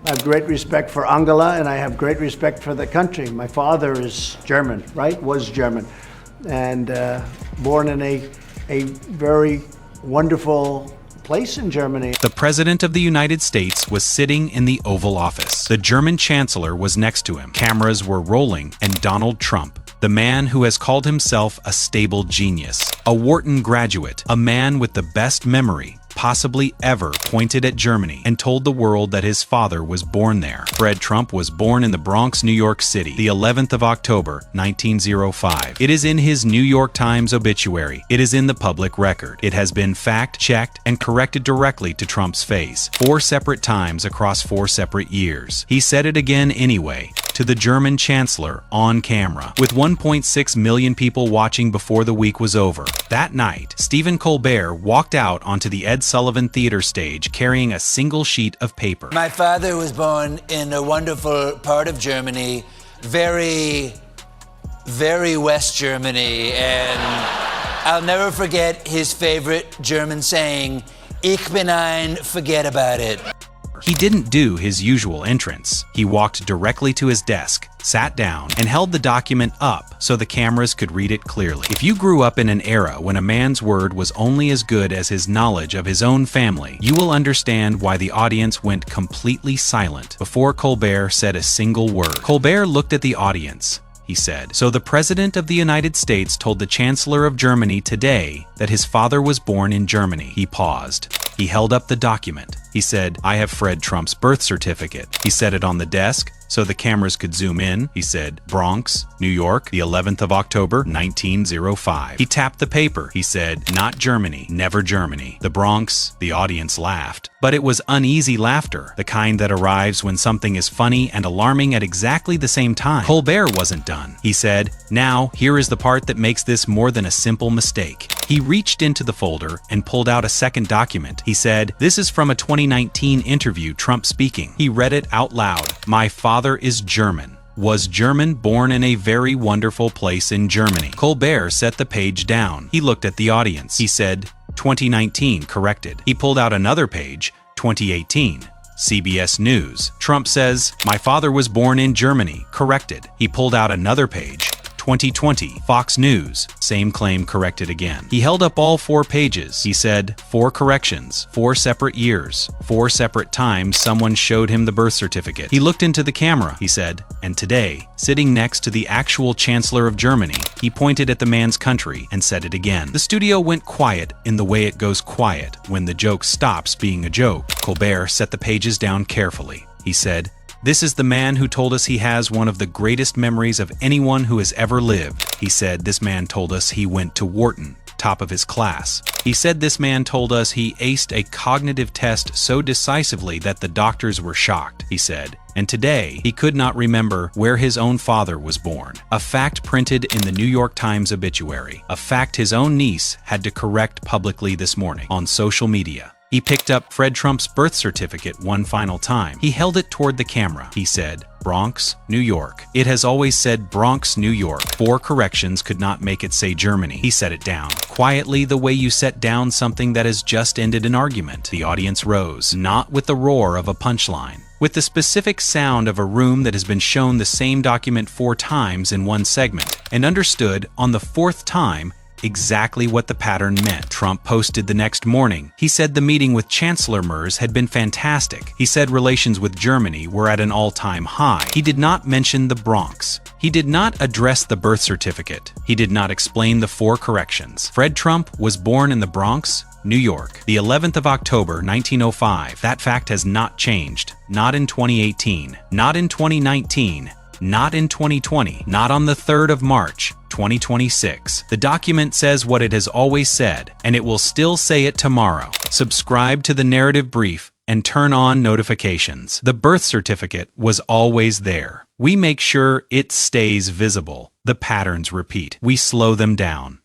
I have great respect for Angela, and I have great respect for the country. My father is German, right? Was German, and born in a very wonderful place in Germany. The President of the United States was sitting in the Oval Office. The German Chancellor was next to him. Cameras were rolling, and Donald Trump, the man who has called himself a stable genius, a Wharton graduate, a man with the best memory possibly ever, pointed at Germany and told the world that his father was born there. Fred Trump was born in the Bronx, New York City, the 11th of October, 1905. It is in his New York Times obituary. It is in the public record. It has been fact-checked and corrected directly to Trump's face 4 separate times across 4 separate years. He said it again anyway, to the German Chancellor on camera, with 1.6 million people watching before the week was over. That night, Stephen Colbert walked out onto the Ed Sullivan Theater stage carrying a single sheet of paper. My father was born in a wonderful part of Germany, very West Germany, and I'll never forget his favorite German saying, "Ich bin ein, forget about it." He didn't do his usual entrance. He walked directly to his desk, sat down, and held the document up so the cameras could read it clearly. If you grew up in an era when a man's word was only as good as his knowledge of his own family, you will understand why the audience went completely silent before Colbert said a single word. Colbert looked at the audience. He said, "So the President of the United States told the Chancellor of Germany today that his father was born in Germany." He paused. He held up the document. He said, "I have Fred Trump's birth certificate." He set it on the desk so the cameras could zoom in. He said, "Bronx, New York, the 11th of October, 1905. He tapped the paper. He said, "Not Germany, never Germany." The Bronx, the audience laughed. But it was uneasy laughter, the kind that arrives when something is funny and alarming at exactly the same time. Colbert wasn't done. He said, "Now, here is the part that makes this more than a simple mistake." He reached into the folder and pulled out a second document. He said, "This is from a 2019 interview, Trump speaking." He read it out loud. "My father is German. Was German, born in a very wonderful place in Germany." Colbert set the page down. He looked at the audience. He said, 2019, corrected. He pulled out another page, 2018. CBS News. Trump says, "My father was born in Germany," corrected. He pulled out another page, 2020, Fox News. Same claim, corrected again. He held up all 4 pages. He said, 4 corrections, 4 separate years, 4 separate times someone showed him the birth certificate. He looked into the camera. He said, "And today, sitting next to the actual Chancellor of Germany," he pointed at the man's country and said it again. The studio went quiet in the way it goes quiet when the joke stops being a joke. Colbert set the pages down carefully. He said, "This is the man who told us he has one of the greatest memories of anyone who has ever lived." He said, "This man told us he went to Wharton, top of his class." He said, "This man told us he aced a cognitive test so decisively that the doctors were shocked." He said, "And today, he could not remember where his own father was born." A fact printed in the New York Times obituary. A fact his own niece had to correct publicly this morning on social media. He picked up Fred Trump's birth certificate one final time. He held it toward the camera. He said, "Bronx, New York." It has always said Bronx, New York. 4 corrections could not make it say Germany. He set it down. Quietly, the way you set down something that has just ended an argument. The audience rose, not with the roar of a punchline, with the specific sound of a room that has been shown the same document 4 times in one segment, and understood on the 4th time exactly what the pattern meant. Trump posted the next morning. He said the meeting with Chancellor Merz had been fantastic. He said relations with Germany were at an all-time high. He did not mention the Bronx. He did not address the birth certificate. He did not explain the 4 corrections. Fred Trump was born in the Bronx, New York, the 11th of October, 1905. That fact has not changed. Not in 2018. Not in 2019. Not in 2020, not on the 3rd of March, 2026. The document says what it has always said, and it will still say it tomorrow. Subscribe to the Narrative Brief and turn on notifications. The birth certificate was always there. We make sure it stays visible. The patterns repeat. We slow them down.